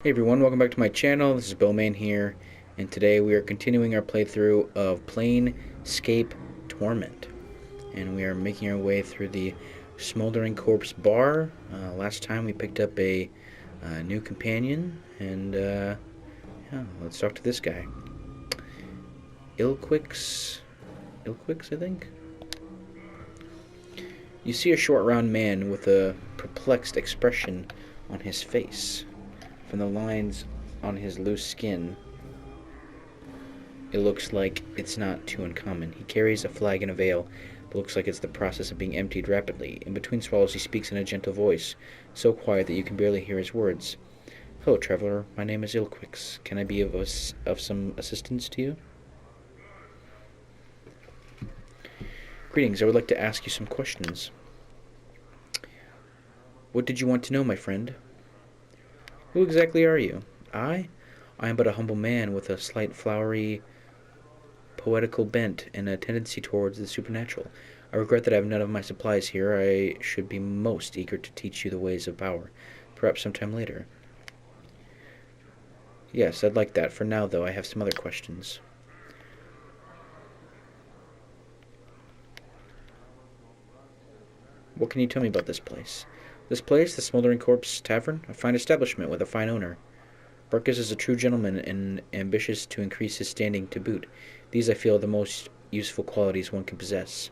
Hey everyone, welcome back to my channel. This is Bowman here, and today we are continuing our playthrough of Planescape Torment. And we are making our way through the Smoldering Corpse Bar. Last time we picked up a new companion, and yeah, let's talk to this guy. Ilquix, I think? You see a short round man with a perplexed expression on his face. From the lines on his loose skin, it looks like it's not too uncommon. He carries a flag and a veil, but looks like it's the process of being emptied rapidly. In between swallows, he speaks in a gentle voice, so quiet that you can barely hear his words. Hello, traveler. My name is Ilquix. Can I be of some assistance to you? Greetings. I would like to ask you some questions. What did you want to know, my friend? Who exactly are you? I am but a humble man with a slight flowery, poetical bent and a tendency towards the supernatural. I regret that I have none of my supplies here. I should be most eager to teach you the ways of power. Perhaps sometime later. Yes, I'd like that. For now, though, I have some other questions. What can you tell me about this place? This place, the Smoldering Corpse Tavern, a fine establishment with a fine owner. Barkus is a true gentleman and ambitious to increase his standing to boot. These, I feel, are the most useful qualities one can possess.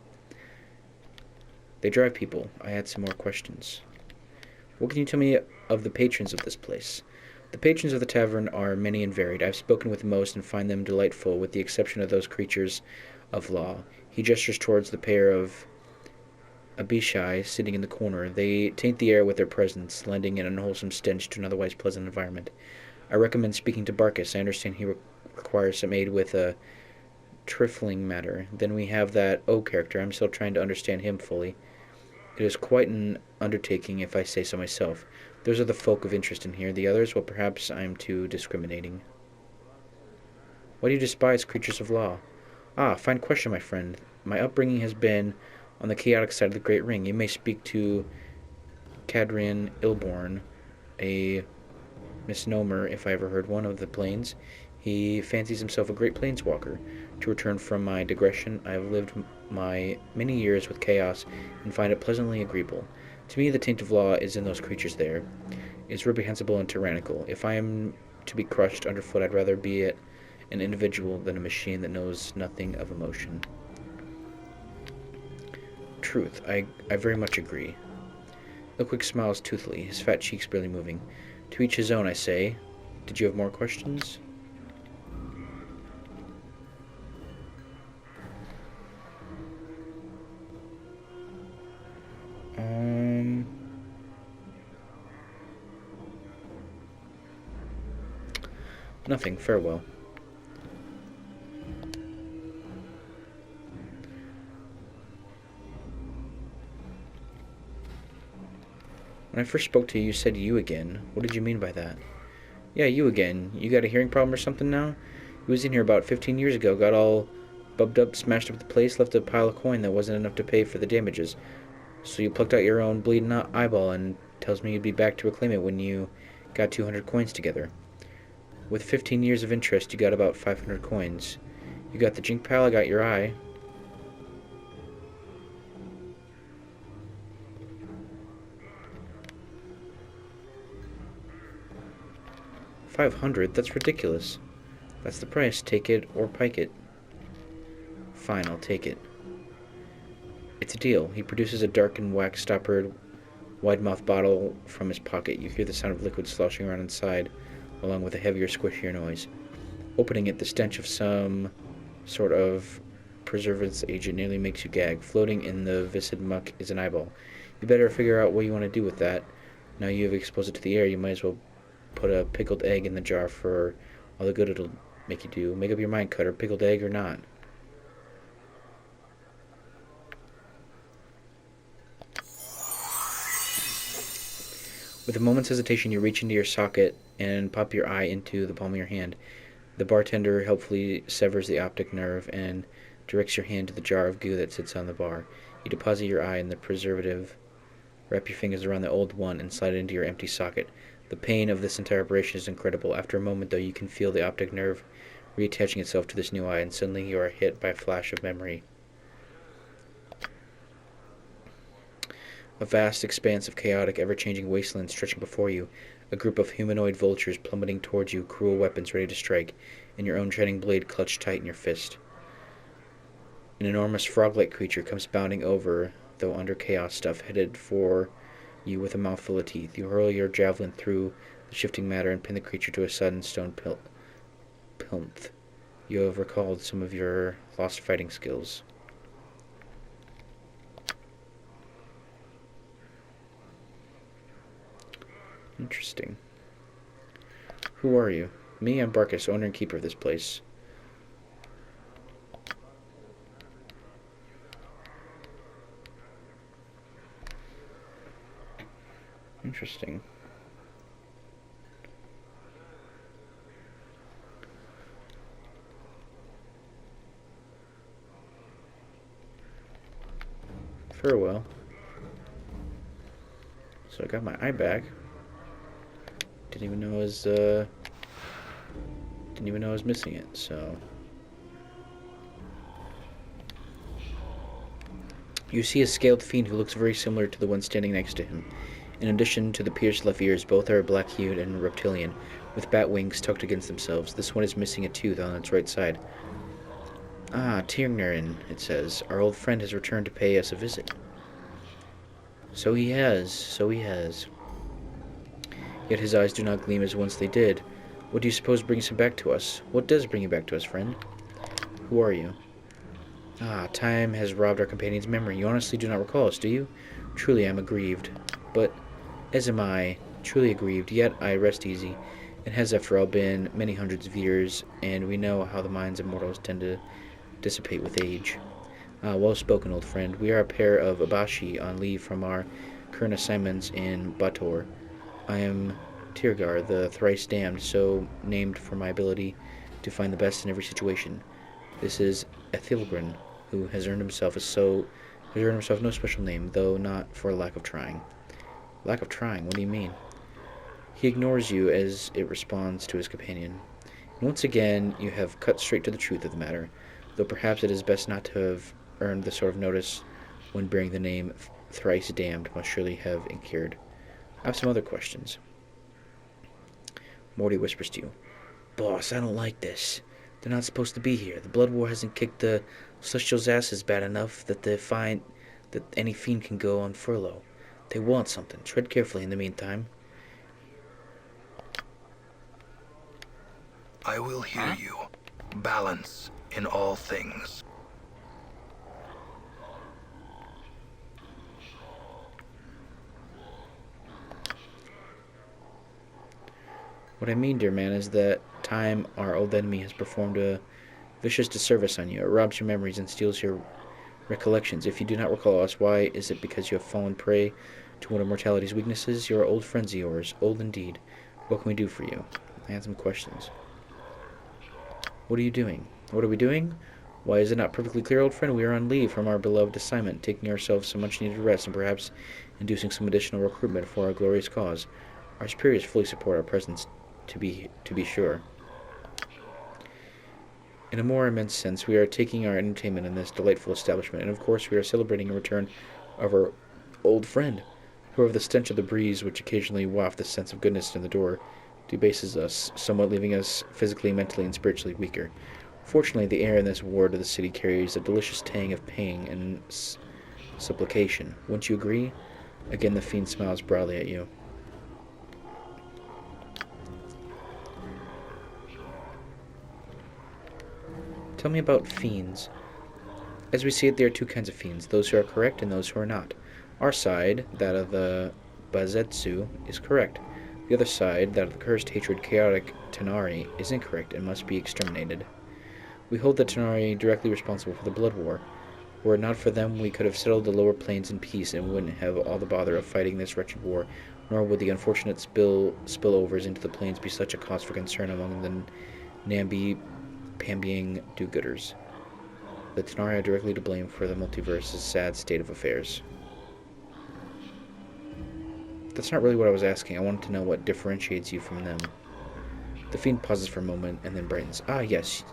They drive people. I had some more questions. What can you tell me of the patrons of this place? The patrons of the tavern are many and varied. I've spoken with most and find them delightful, with the exception of those creatures of law. He gestures towards the pair of Abishai sitting in the corner. They taint the air with their presence, lending an unwholesome stench to an otherwise pleasant environment. I recommend speaking to Barkus. I understand he requires some aid with a trifling matter. Then we have that O character. I'm still trying to understand him fully. It is quite an undertaking, if I say so myself. Those are the folk of interest in here. The others, well, perhaps I'm too discriminating. Why do you despise creatures of law? Ah, fine question, my friend. My upbringing has been on the chaotic side of the Great Ring. You may speak to Cadrian Ilborn, a misnomer, if I ever heard one, of the plains. He fancies himself a great planeswalker. To return from my digression, I have lived my many years with chaos and find it pleasantly agreeable. To me, the taint of law is in those creatures there. It is reprehensible and tyrannical. If I am to be crushed underfoot, I'd rather be an individual than a machine that knows nothing of emotion. Truth. I very much agree. Ilquix smiles toothily, his fat cheeks barely moving. To each his own, I say. Did you have more questions? Nothing. Farewell. When I first spoke to you, you said you again. What did you mean by that? Yeah, you again. You got a hearing problem or something now? He was in here about 15 years ago, got all bubbed up, smashed up the place, left a pile of coin that wasn't enough to pay for the damages. So you plucked out your own bleeding eyeball and tells me you'd be back to reclaim it when you got 200 coins together. With 15 years of interest, you got about 500 coins. You got the jink pile, I got your eye. $500? That's ridiculous. That's the price. Take it or pike it. Fine, I'll take it. It's a deal. He produces a darkened, wax-stoppered, wide-mouthed bottle from his pocket. You hear the sound of liquid sloshing around inside, along with a heavier, squishier noise. Opening it, the stench of some sort of preservatives agent nearly makes you gag. Floating in the viscid muck is an eyeball. You better figure out what you want to do with that. Now you have exposed it to the air, you might as well put a pickled egg in the jar for all the good it'll make you do. Make up your mind, Cutter, pickled egg or not. With a moment's hesitation, you reach into your socket and pop your eye into the palm of your hand. The bartender helpfully severs the optic nerve and directs your hand to the jar of goo that sits on the bar. You deposit your eye in the preservative, wrap your fingers around the old one, and slide it into your empty socket. The pain of this entire operation is incredible. After a moment, though, you can feel the optic nerve reattaching itself to this new eye, and suddenly you are hit by a flash of memory. A vast expanse of chaotic, ever-changing wasteland stretching before you, a group of humanoid vultures plummeting towards you, cruel weapons ready to strike, and your own shining blade clutched tight in your fist. An enormous frog-like creature comes bounding over, though under chaos stuff, headed for you with a mouthful of teeth. You hurl your javelin through the shifting matter and pin the creature to a sudden stone plinth. You have recalled some of your lost fighting skills. Interesting. Who are you? Me, I'm Barkus, owner and keeper of this place. Interesting. Farewell. So I got my eye back. Didn't even know I was missing it, so. You see a scaled fiend who looks very similar to the one standing next to him. In addition to the pierced left ears, both are black-hued and reptilian, with bat wings tucked against themselves. This one is missing a tooth on its right side. Ah, Tirgnerin, it says. Our old friend has returned to pay us a visit. So he has. Yet his eyes do not gleam as once they did. What do you suppose brings him back to us? What does bring you back to us, friend? Who are you? Ah, time has robbed our companion's memory. You honestly do not recall us, do you? Truly I am aggrieved. But, as am I, truly aggrieved, yet I rest easy. It has, after all, been many hundreds of years, and we know how the minds of mortals tend to dissipate with age. Ah, well spoken, old friend. We are a pair of Abashi on leave from our current assignments in Bator. I am Tirgar, the thrice damned, so named for my ability to find the best in every situation. This is Ethilgrin, who has earned himself no special name, though not for lack of trying. Lack of trying? What do you mean? He ignores you as it responds to his companion. And once again, you have cut straight to the truth of the matter, though perhaps it is best not to have earned the sort of notice one bearing the name thrice damned must surely have incurred. I have some other questions. Morty whispers to you. Boss, I don't like this. They're not supposed to be here. The Blood War hasn't kicked the Celestials' asses bad enough that they find that any fiend can go on furlough. They want something. Tread carefully in the meantime. I will hear you. Balance in all things. What I mean, dear man, is that time our old enemy has performed a vicious disservice on you. It robs your memories and steals your recollections. If you do not recall us, why is it because you have fallen prey to one of mortality's weaknesses? You are old friends of yours, old indeed. What can we do for you? I had some questions. What are you doing? What are we doing? Why, is it not perfectly clear, old friend? We are on leave from our beloved assignment, taking ourselves some much-needed rest and perhaps inducing some additional recruitment for our glorious cause. Our superiors fully support our presence, to be sure. In a more immense sense, we are taking our entertainment in this delightful establishment, and of course we are celebrating a return of our old friend. However, the stench of the breeze, which occasionally wafts the sense of goodness in the door, debases us, somewhat leaving us physically, mentally, and spiritually weaker. Fortunately, the air in this ward of the city carries a delicious tang of pain and supplication. Wouldn't you agree? Again, the fiend smiles broadly at you. Tell me about fiends. As we see it, there are two kinds of fiends, those who are correct and those who are not. Our side, that of the Bazetsu, is correct. The other side, that of the cursed, hatred, chaotic Tanari, is incorrect and must be exterminated. We hold the Tanari directly responsible for the Blood War. Were it not for them, we could have settled the lower planes in peace and wouldn't have all the bother of fighting this wretched war, nor would the unfortunate spillovers into the plains be such a cause for concern among the Pambying do-gooders. The Tanari are directly to blame for the multiverse's sad state of affairs. That's not really what I was asking. I wanted to know what differentiates you from them. The fiend pauses for a moment and then brightens. Ah, yes.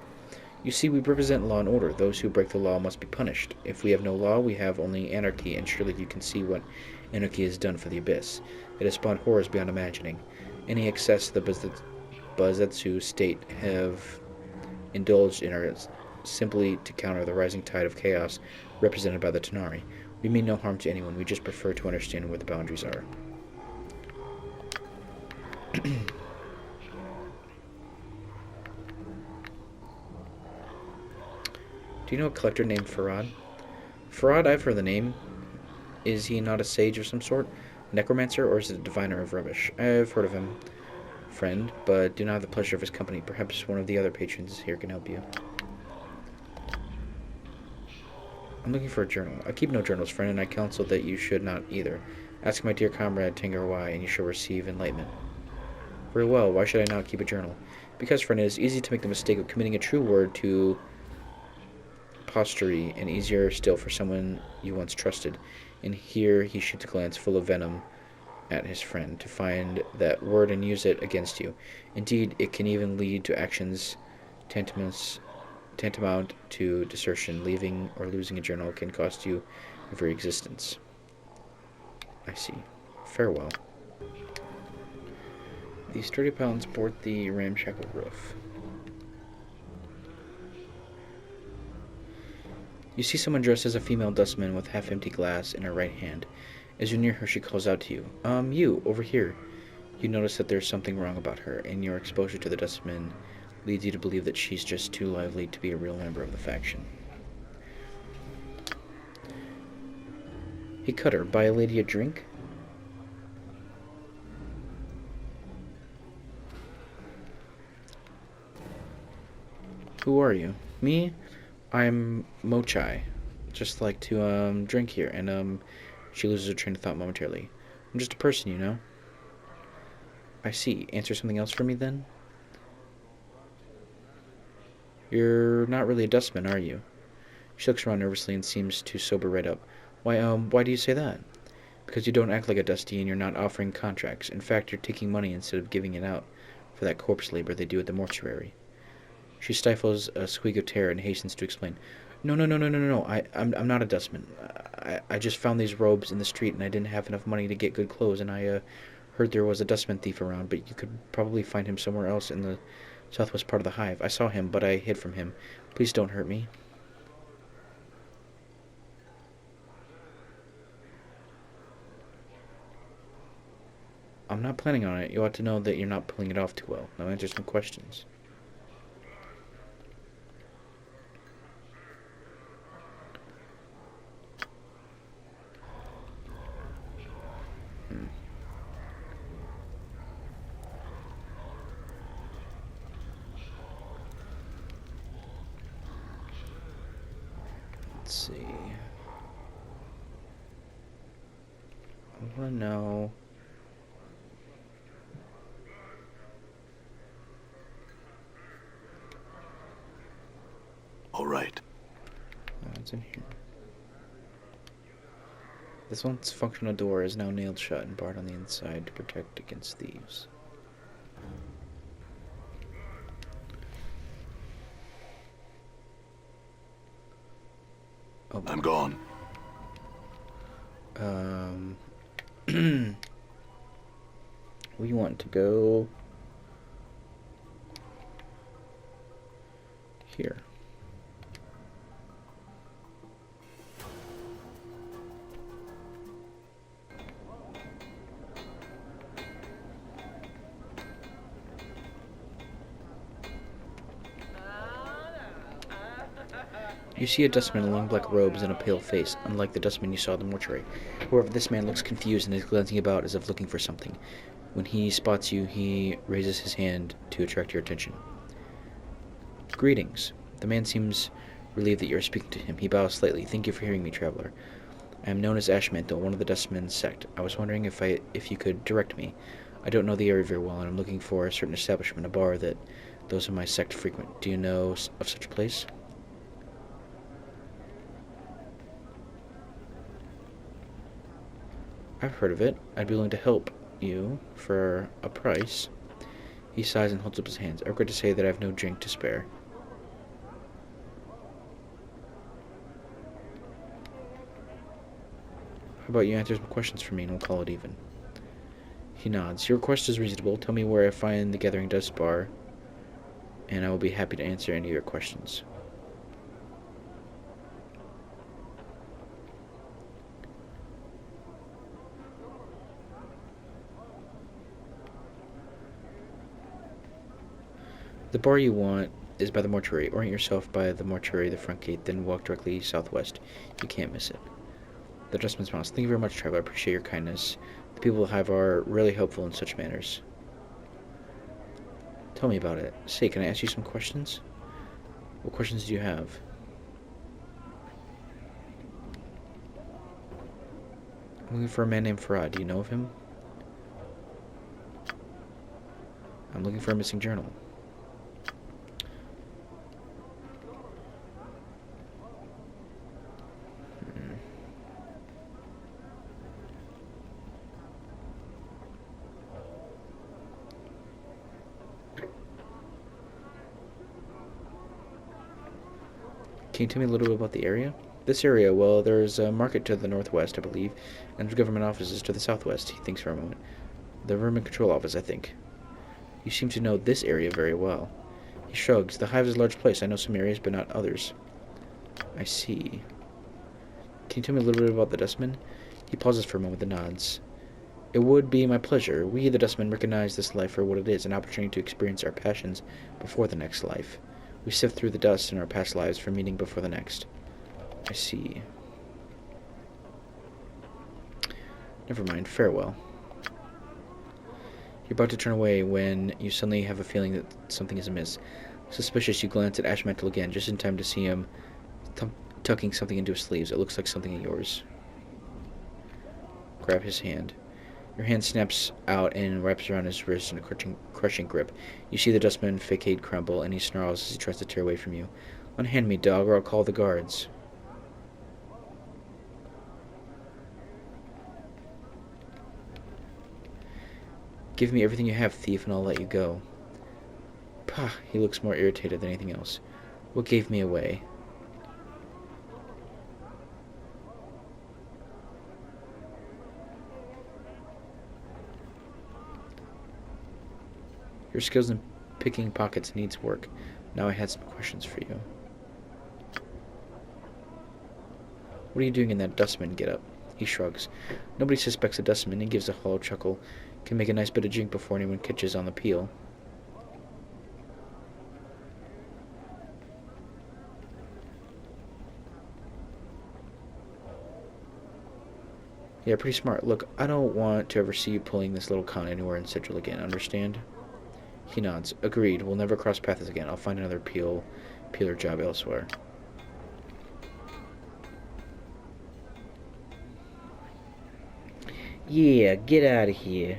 You see, we represent law and order. Those who break the law must be punished. If we have no law, we have only anarchy, and surely you can see what anarchy has done for the Abyss. It has spawned horrors beyond imagining. Any excess the Bazetsu state have indulged in are simply to counter the rising tide of chaos represented by the Tanari. We mean no harm to anyone, we just prefer to understand where the boundaries are. Do you know a collector named Farad? Farad, I've heard the name. Is he not a sage of some sort? A necromancer, or is it a diviner of rubbish? I've heard of him, friend, but do not have the pleasure of his company. Perhaps one of the other patrons here can help you. I'm looking for a journal. I keep no journals, friend, and I counsel that you should not either. Ask my dear comrade Tengar why, and you shall receive enlightenment. Very well, why should I not keep a journal? Because, friend, it is easy to make the mistake of committing a true word to postery, and easier still for someone you once trusted. And here he shoots a glance full of venom at his friend, to find that word and use it against you. Indeed, it can even lead to actions tantamount to desertion. Leaving or losing a journal can cost you your very existence. I see. Farewell. The sturdy pylons support the ramshackle roof. You see someone dressed as a female dustman with half-empty glass in her right hand. As you near her, she calls out to you. You, over here. You notice that there's something wrong about her, and your exposure to the dustman leads you to believe that she's just too lively to be a real member of the faction. Hey, Cutter, buy a lady a drink? Who are you? Me? I'm Mochai. Just like to, drink here, and, she loses her train of thought momentarily. I'm just a person, you know? I see. Answer something else for me, then? You're not really a dustman, are you? She looks around nervously and seems to sober right up. Why do you say that? Because you don't act like a dusty and you're not offering contracts. In fact, you're taking money instead of giving it out for that corpse labor they do at the mortuary. She stifles a squeak of terror and hastens to explain. No. I'm not a dustman. I just found these robes in the street and I didn't have enough money to get good clothes, and I heard there was a dustman thief around, but you could probably find him somewhere else in the southwest part of the Hive. I saw him, but I hid from him. Please don't hurt me. I'm not planning on it. You ought to know that you're not pulling it off too well. Now answer some questions. Let's see. I want to know. All right. It's in here. This once functional door is now nailed shut and barred on the inside to protect against thieves. Oh. I'm gone. We want to go here. You see a dustman in long black robes and a pale face, unlike the dustman you saw at the mortuary. However, this man looks confused and is glancing about as if looking for something. When he spots you, he raises his hand to attract your attention. Greetings. The man seems relieved that you are speaking to him. He bows slightly. Thank you for hearing me, traveler. I am known as Ashmantle, one of the Dustman's sect. I was wondering if you could direct me. I don't know the area very well, and I'm looking for a certain establishment, a bar that those of my sect frequent. Do you know of such a place? I've heard of it. I'd be willing to help you for a price. He sighs and holds up his hands. I regret to say that I have no drink to spare. How about you answer some questions for me and we'll call it even? He nods. Your request is reasonable. Tell me where I find the Gathering Dust Bar, and I will be happy to answer any of your questions. The bar you want is by the mortuary. Orient yourself by the mortuary, the front gate, then walk directly southwest. You can't miss it. The Dustman smiles. Thank you very much, Trevor. I appreciate your kindness. The people of Hive are really helpful in such matters. Tell me about it. Say, can I ask you some questions? What questions do you have? I'm looking for a man named Farad. Do you know of him? I'm looking for a missing journal. Can you tell me a little bit about the area? This area, well, there's a market to the northwest, I believe, and there's government offices to the southwest. He thinks for a moment. The Vermin Control Office, I think. You seem to know this area very well. He shrugs. The Hive is a large place. I know some areas, but not others. I see. Can you tell me a little bit about the Dustman? He pauses for a moment and nods. It would be my pleasure. We, the Dustmen, recognize this life for what it is, an opportunity to experience our passions before the next life. We sift through the dust in our past lives for meaning before the next. I see. Never mind. Farewell. You're about to turn away when you suddenly have a feeling that something is amiss. Suspicious, you glance at Ashmantle again, just in time to see him tucking something into his sleeves. It looks like something of yours. Grab his hand. Your hand snaps out and wraps around his wrist in a crushing grip. You see the Dustman facade crumble, and he snarls as he tries to tear away from you. Unhand me, dog, or I'll call the guards. Give me everything you have, thief, and I'll let you go. Pah, he looks more irritated than anything else. What gave me away? Your skills in picking pockets needs work. Now I had some questions for you. What are you doing in that dustman get-up? He shrugs. Nobody suspects a dustman. He gives a hollow chuckle. Can make a nice bit of drink before anyone catches on the peel. Yeah, pretty smart. Look, I don't want to ever see you pulling this little con anywhere in Sigil again, understand? He nods. Agreed. We'll never cross paths again. I'll find another peeler job elsewhere. Yeah, get out of here.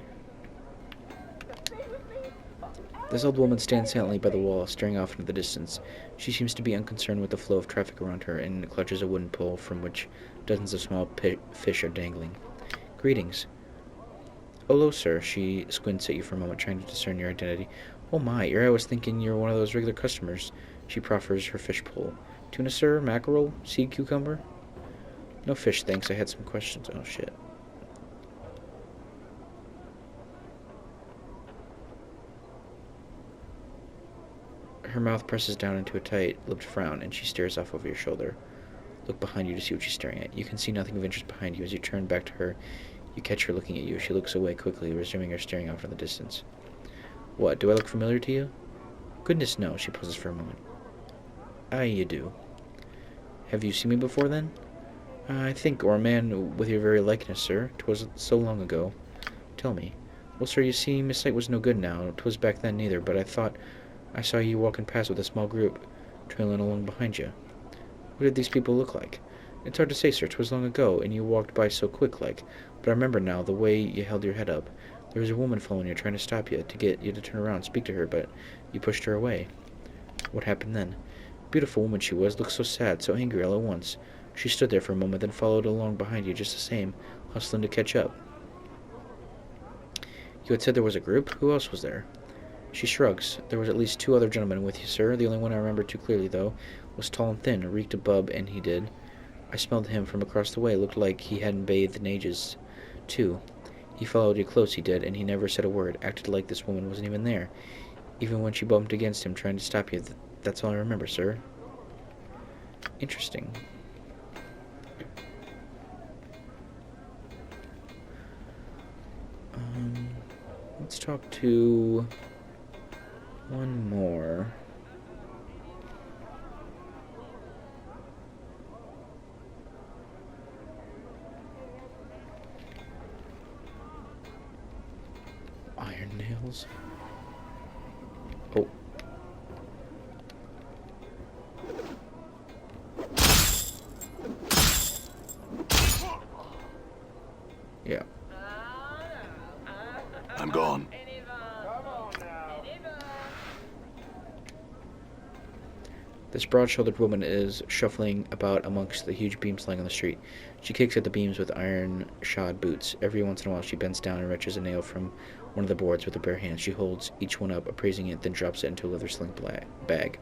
This old woman stands silently by the wall, staring off into the distance. She seems to be unconcerned with the flow of traffic around her, and clutches a wooden pole from which dozens of small fish are dangling. Greetings. Hello, sir. She squints at you for a moment, trying to discern your identity. Oh my, I was thinking you're one of those regular customers. She proffers her fish pole. Tuna, sir? Mackerel? Sea cucumber? No fish, thanks. I had some questions. Oh, shit. Her mouth presses down into a tight-lipped frown, and she stares off over your shoulder. Look behind you to see what she's staring at. You can see nothing of interest behind you. As you turn back to her, you catch her looking at you. She looks away quickly, resuming her staring off in the distance. What, do I look familiar to you? Goodness, no. She pauses for a moment. Aye, you do. Have you seen me before, then? I think, or a man with your very likeness, sir. 'Twas so long ago. Tell me. Well, sir, you see, my sight was no good now. 'Twas back then neither, but I thought I saw you walking past with a small group, trailing along behind you. What did these people look like? It's hard to say, sir. 'Twas long ago, and you walked by so quick-like. But I remember now the way you held your head up. There was a woman following you, trying to stop you, to get you to turn around and speak to her, but you pushed her away. What happened then? Beautiful woman she was, looked so sad, so angry all at once. She stood there for a moment, then followed along behind you just the same, hustling to catch up. You had said there was a group? Who else was there? She shrugs. There was at least 2 other gentlemen with you, sir. The only one I remember too clearly, though, was tall and thin, reeked of bub, and he did. I smelled him from across the way. Looked like he hadn't bathed in ages, too. He followed you close, he did, and he never said a word. Acted like this woman wasn't even there. Even when she bumped against him trying to stop you. That's all I remember, sir. Interesting. Let's talk to one more. Iron nails. Oh. Yeah. I'm gone. This broad-shouldered woman is shuffling about amongst the huge beams lying on the street. She kicks at the beams with iron-shod boots. Every once in a while she bends down and wrenches a nail from one of the boards with her bare hands. She holds each one up, appraising it, then drops it into a leather sling bag.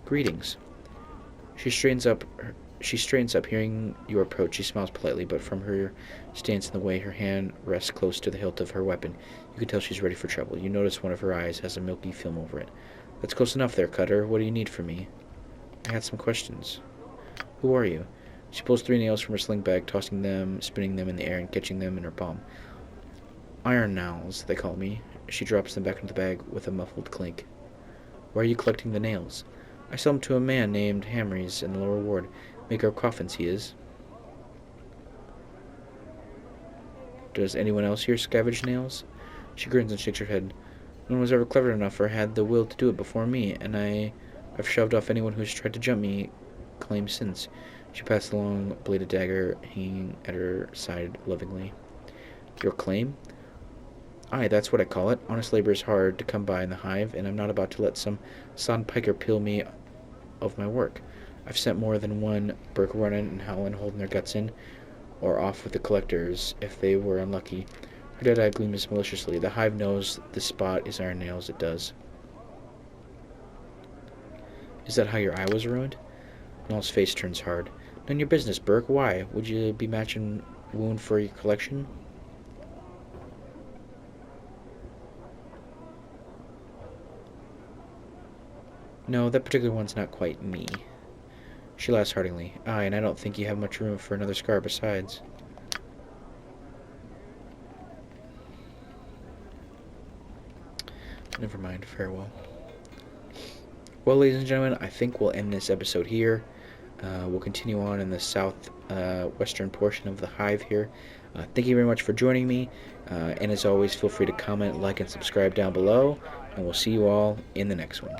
Greetings. She straightens up, hearing your approach. She smiles politely, but from her stance in the way, her hand rests close to the hilt of her weapon. You can tell she's ready for trouble. You notice one of her eyes has a milky film over it. That's close enough there, Cutter. What do you need from me? I had some questions. Who are you? She pulls 3 nails from her sling bag, tossing them, spinning them in the air, and catching them in her palm. Iron nails, they call me. She drops them back into the bag with a muffled clink. Why are you collecting the nails? I sell them to a man named Hamries in the lower ward. Maker of coffins, he is. Does anyone else here scavenge nails? She grins and shakes her head. No one was ever clever enough or had the will to do it before me, and I've shoved off anyone who's tried to jump me claim since. She passed the long bladed dagger hanging at her side lovingly. Your claim? Aye, that's what I call it. Honest labor is hard to come by in the Hive, and I'm not about to let some sod piker peel me of my work. I've sent more than one Burke running and howling, holding their guts in, or off with the collectors if they were unlucky. Her dead eye gleams maliciously. The Hive knows the spot is Iron Nails, it does. Is that how your eye was ruined? Noel's face turns hard. None of your business, Burke. Why? Would you be matching wound for your collection? No, that particular one's not quite me. She laughs heartily. Aye, and I don't think you have much room for another scar besides. Never mind, farewell. Well, ladies and gentlemen, I think we'll end this episode here. We'll continue on in the southwestern portion of the Hive here. Thank you very much for joining me, and as always, feel free to comment, like, and subscribe down below, and we'll see you all in the next one.